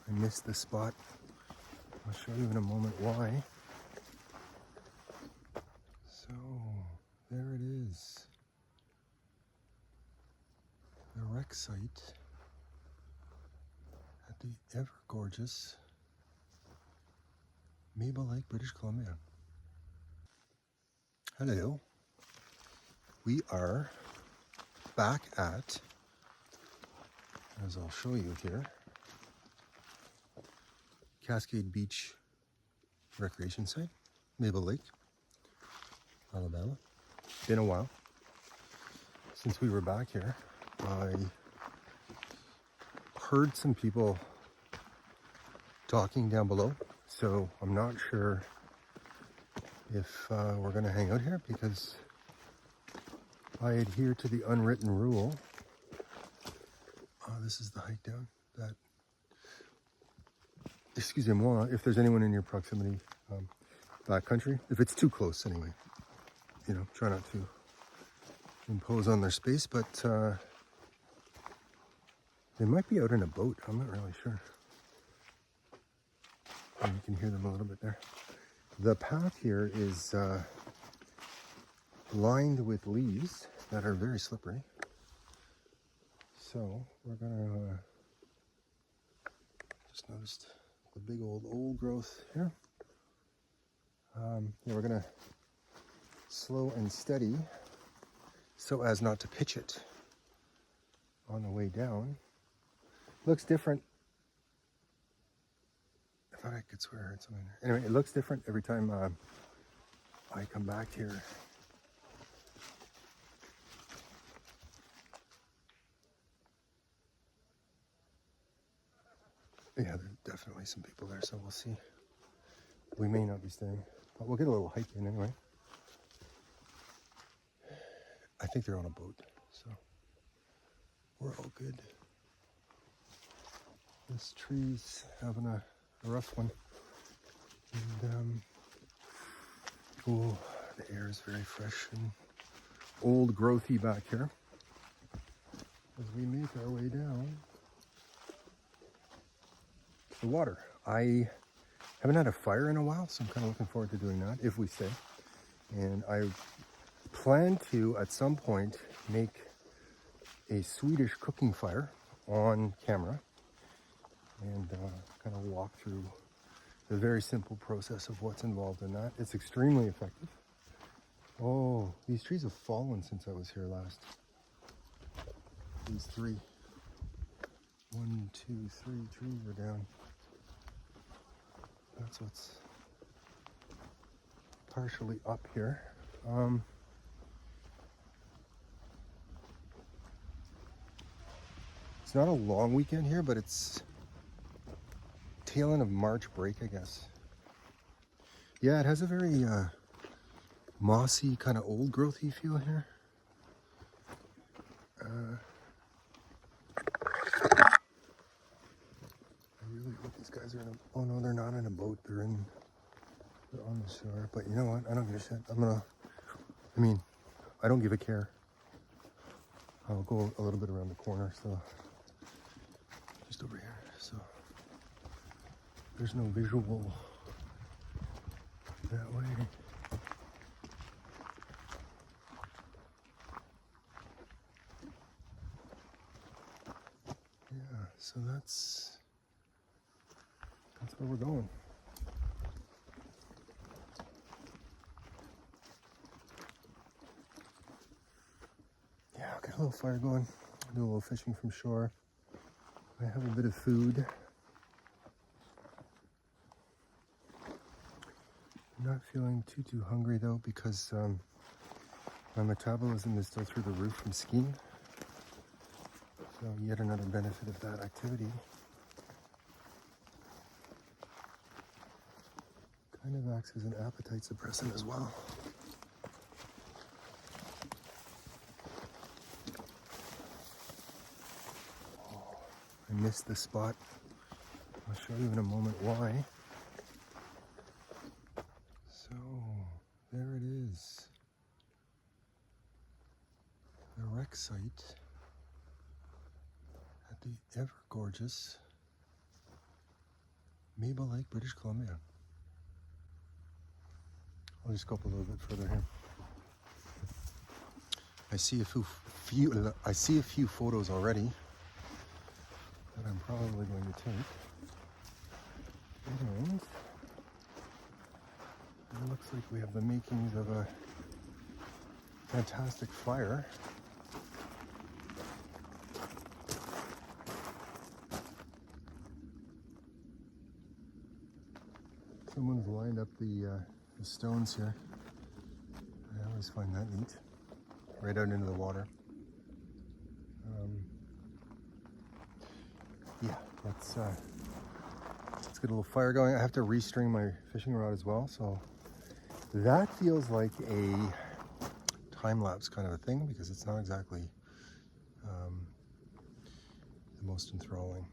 I missed the spot. I'll show you in a moment why. So, there it is. The wreck site at the ever gorgeous Mabel Lake, British Columbia. Hello. We are back at, as I'll show you here, Cascade Beach Recreation Site, Mabel Lake, Alabama. Been a while since we were back here. I heard some people talking down below, so I'm not sure if we're going to hang out here because I adhere to the unwritten rule. This is the hike down. That, excusez-moi, if there's anyone in your proximity, backcountry, if it's too close anyway, you know, try not to impose on their space, but they might be out in a boat. I'm not really sure. And you can hear them a little bit there. The path here is lined with leaves that are very slippery. So we're gonna just noticed the big old growth here. Yeah, we're gonna slow and steady so as not to pitch it on the way down. Looks different. I thought I could swear I heard something there. Anyway, it looks different every time I come back here. Yeah, there's definitely some people there, so we'll see. We may not be staying, but we'll get a little hike in anyway. I think they're on a boat, so we're all good. This tree's having a rough one. And, oh, the air is very fresh and old growthy back here as we make our way down the water. I haven't had a fire in a while, so I'm kind of looking forward to doing that if we stay. And I plan to, at some point, make a Swedish cooking fire on camera and kind of walk through the very simple process of what's involved in that. It's extremely effective. Oh, these trees have fallen since I was here last. These 3, 1, 2, 3 trees are down. That's what's partially up here. It's not a long weekend here, but it's tail end of March break, I guess. Yeah, it has a very mossy, kind of old growthy feel here. These guys are in a, oh no, they're not in a boat, they're on the shore. But you know what, I don't give a shit. I don't give a care. I'll go a little bit around the corner, so just over here, so there's no visual that way. Yeah, so that's where we're going. Yeah, I'll get a little fire going, do a little fishing from shore. I have a bit of food. I'm not feeling too hungry though, because my metabolism is still through the roof from skiing. So yet another benefit of that activity. Kind of acts as an appetite suppressant as well. Oh, I missed the spot. I'll show you in a moment why. So, there it is. The wreck site at the ever gorgeous Mabel Lake, British Columbia. I'll just go up a little bit further here. I see a few photos already that I'm probably going to take. And it looks like we have the makings of a fantastic fire. Someone's lined up the stones here. I always find that neat. Right out into the water. Yeah, let's get a little fire going. I have to restring my fishing rod as well, so that feels like a time-lapse kind of a thing because it's not exactly the most enthralling.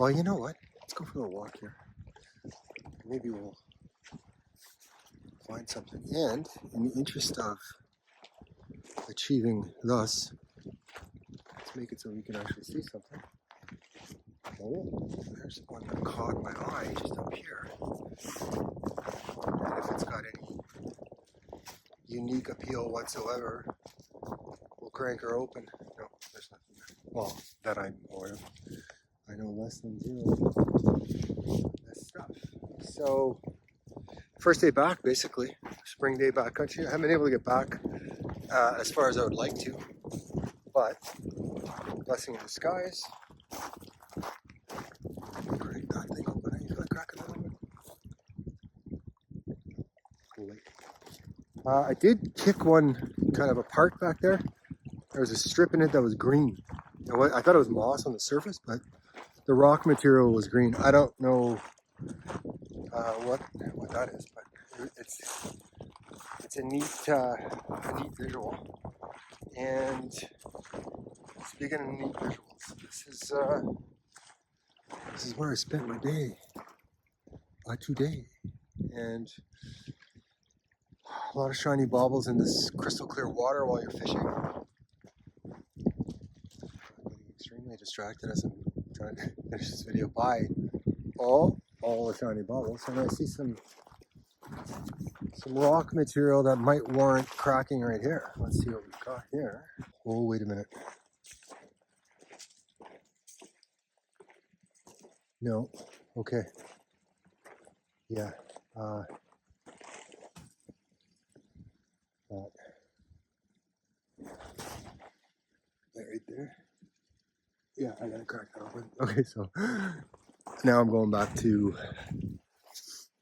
Well, you know what? Let's go for a walk here. Maybe we'll find something. And in the interest of achieving thus, let's make it so we can actually see something. Oh, there's one that caught my eye just up here. And if it's got any unique appeal whatsoever, we'll crank her open. No, there's nothing there. Well, that I'm aware of. I know less than zero. This stuff. So, first day back, basically. Spring day backcountry. I haven't been able to get back as far as I would like to, but blessing in disguise. Break that thing open. You feel like cracking that open? I did kick one kind of apart back there. There was a strip in it that was green. I thought it was moss on the surface, but the rock material was green. I don't know what that is, but it's a neat visual. And speaking of neat visuals, this is where I spent my day today, and a lot of shiny baubles in this crystal clear water while you're fishing. I'm getting extremely distracted as I'm trying to finish this video by all the shiny baubles, and I see some rock material that might warrant cracking right here. Let's see what we've got here. Oh, wait a minute. No. Okay. Yeah. That right there. Yeah, I gotta crack that open. Okay, so now I'm going back to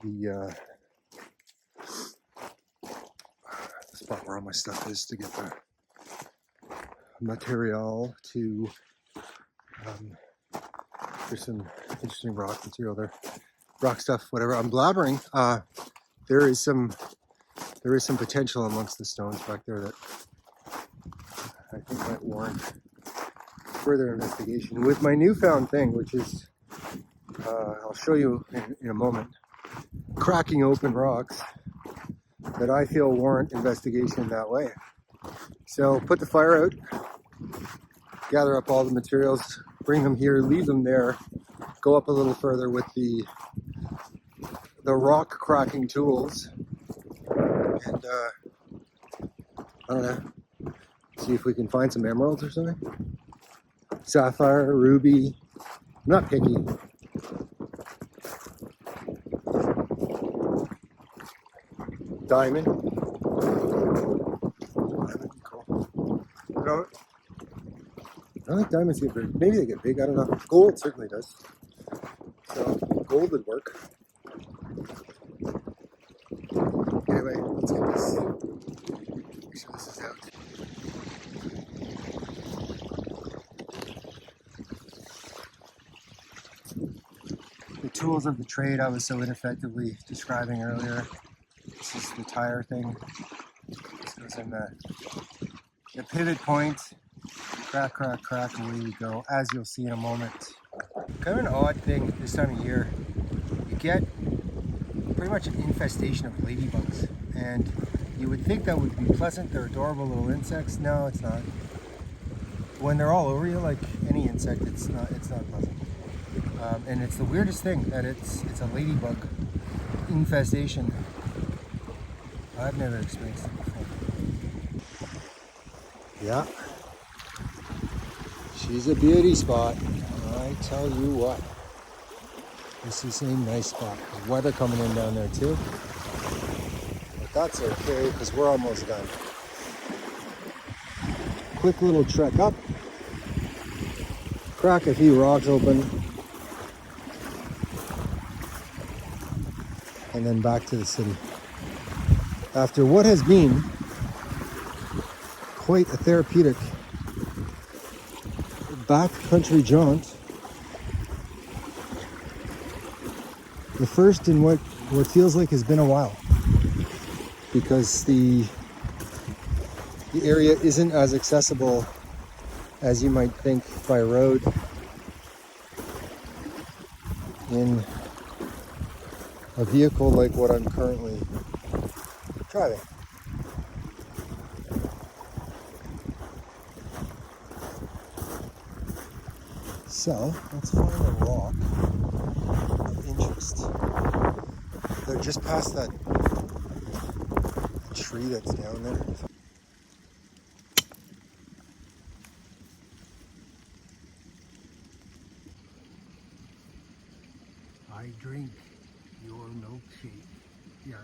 the spot where all my stuff is to get the material to. There's some interesting rock material there, rock stuff, whatever. I'm blabbering. There is some potential amongst the stones back there that I think might warrant further investigation. With my newfound thing, which is, I'll show you in a moment, cracking open rocks that I feel warrant investigation that way. So put the fire out, gather up all the materials, bring them here, leave them there, go up a little further with the rock cracking tools, and I don't know, see if we can find some emeralds or something. Sapphire, ruby, I'm not picky. Diamond. Cool. I don't think diamonds get big. Maybe they get big, I don't know. Gold certainly does. So gold would work. Anyway, let's get this. Make sure this is out. The tools of the trade I was so ineffectively describing earlier. This is the tire thing. This goes in the pivot point. Crack, crack, crack, away we go, as you'll see in a moment. Kind of an odd thing this time of year. You get pretty much an infestation of ladybugs, and you would think that would be pleasant. They're adorable little insects. No, it's not. When they're all over you, like any insect, it's not pleasant. And it's the weirdest thing that it's a ladybug infestation. I've never experienced it before. Yeah. She's a beauty spot, I tell you what. This is a nice spot. There's weather coming in down there too. But that's okay, because we're almost done. Quick little trek up. Crack a few rocks open. And then back to the city. After what has been quite a therapeutic backcountry jaunt, the first in what feels like has been a while, because the area isn't as accessible as you might think by road. in a vehicle like what I'm currently driving. So let's find a rock of interest. They're just past that tree that's down there. I drink your milkshake. Yeah.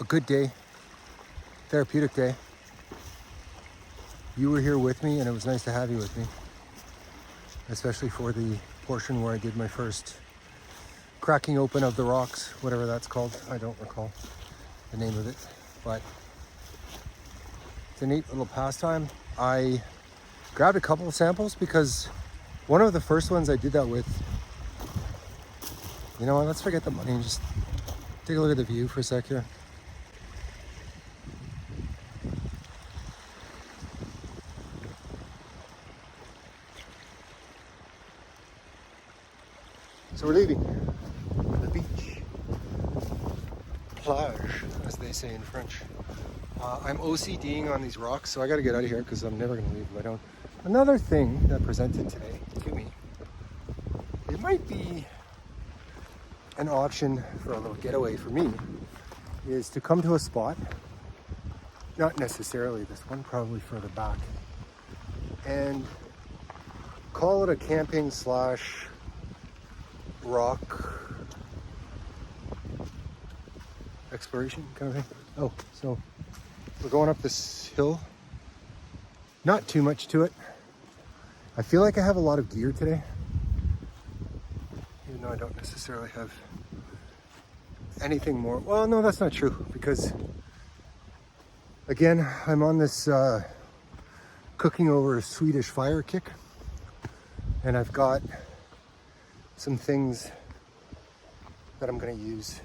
A good day, therapeutic day. You were here with me, and it was nice to have you with me, especially for the portion where I did my first cracking open of the rocks, whatever that's called. I don't recall the name of it, but it's a neat little pastime. I grabbed a couple of samples because one of the first ones I did that with, you know what, let's forget the money and just take a look at the view for a sec here. So we're leaving the beach, plage, as they say in French. I'm OCDing on these rocks, so I got to get out of here because I'm never going to leave if I don't. Another thing that presented today to me, it might be an option for a little getaway for me, is to come to a spot, not necessarily this one, probably further back, and call it a camping slash rock exploration kind of thing. Oh, so we're going up this hill. Not too much to it. I feel like I have a lot of gear today, even though I don't necessarily have anything more. Well, no, that's not true, because again, I'm on this cooking over a Swedish fire kick, and I've got some things that I'm going to use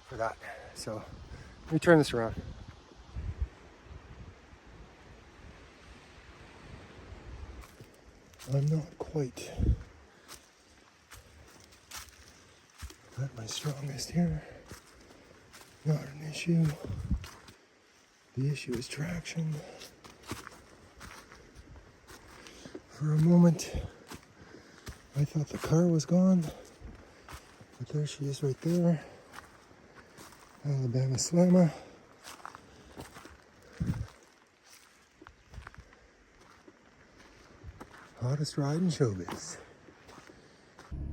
for that. So let me turn this around. I'm not quite at my strongest here. Not an issue. The issue is traction. For a moment, I thought the car was gone, but there she is right there. Alabama Slammer. Hottest ride in showbiz.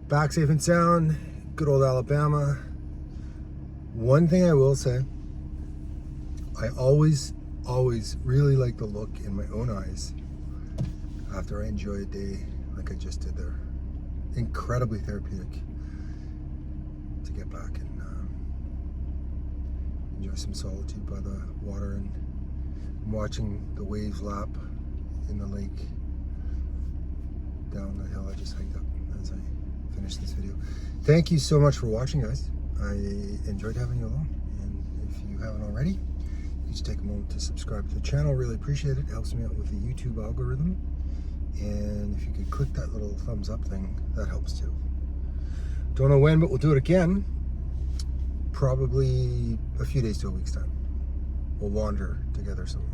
Back safe and sound, good old Alabama. One thing I will say, I always really like the look in my own eyes after I enjoy a day like I just did there. Incredibly therapeutic to get back and enjoy some solitude by the water and watching the waves lap in the lake down the hill I just hiked up as I finish this video. Thank you so much for watching, guys. I enjoyed having you along, and if you haven't already, you just take a moment to subscribe to the channel. Really appreciate it. It helps me out with the YouTube algorithm. And if you could click that little thumbs up thing, that helps too. Don't know when, but we'll do it again. Probably a few days to a week's time. We'll wander together somewhere.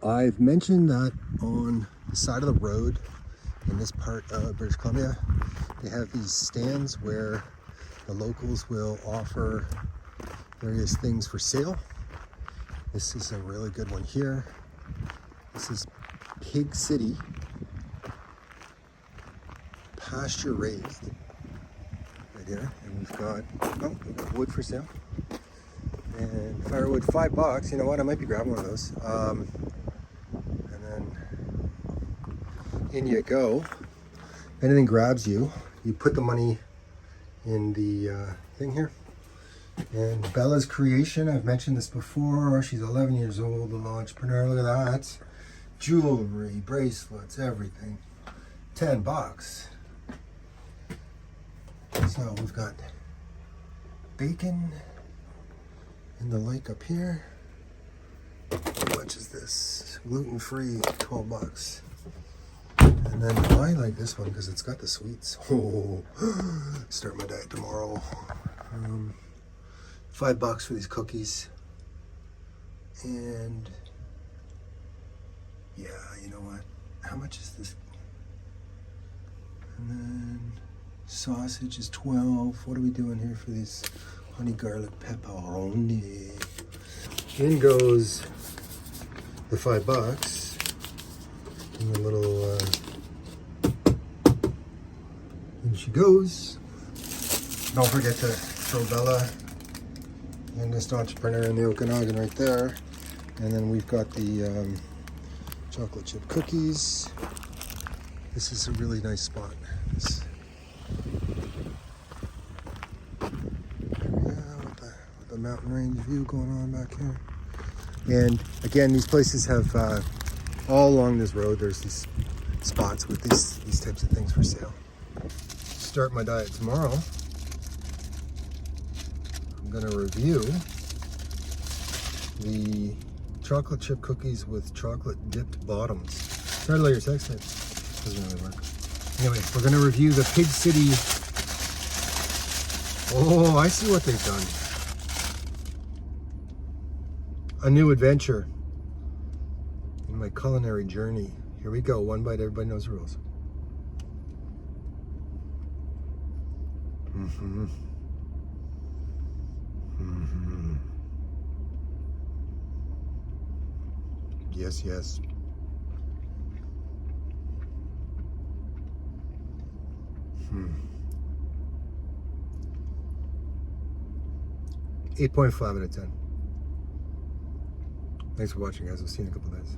I've mentioned that on the side of the road in this part of British Columbia, they have these stands where the locals will offer various things for sale. This is a really good one here. This is Pig City, pasture raised, right here. And we've got wood for sale. And firewood, $5. You know what? I might be grabbing one of those. And then in you go. If anything grabs you, you put the money in the thing here, And Bella's creation, I've mentioned this before. She's 11 years old, a little entrepreneur. Look at that. Jewelry, bracelets, everything. $10. So we've got bacon in the lake up here. How much is this? Gluten-free, $12. And then I like this one because it's got the sweets. Oh, start my diet tomorrow. $5 for these cookies. And yeah, you know what? How much is this? And then sausage is 12. What are we doing here for these honey garlic pepperoni? In goes the $5 in the little in she goes. Don't forget to throw Bella, youngest entrepreneur in the Okanagan, right there. And then we've got the chocolate chip cookies. This is a really nice spot. With the mountain range view going on back here. And again, these places have all along this road, there's these spots with these types of things for sale. Start my diet tomorrow. I'm gonna review the chocolate chip cookies with chocolate dipped bottoms. Try to lay your sex tape. Doesn't really work. Anyway, we're gonna review the Pig City. Oh, I see what they've done. A new adventure in my culinary journey. Here we go. One bite, everybody knows the rules. Mm-hmm. Mm-hmm. Yes, yes. Hmm. 8.5 out of 10. Thanks for watching, guys. We'll see you in a couple days.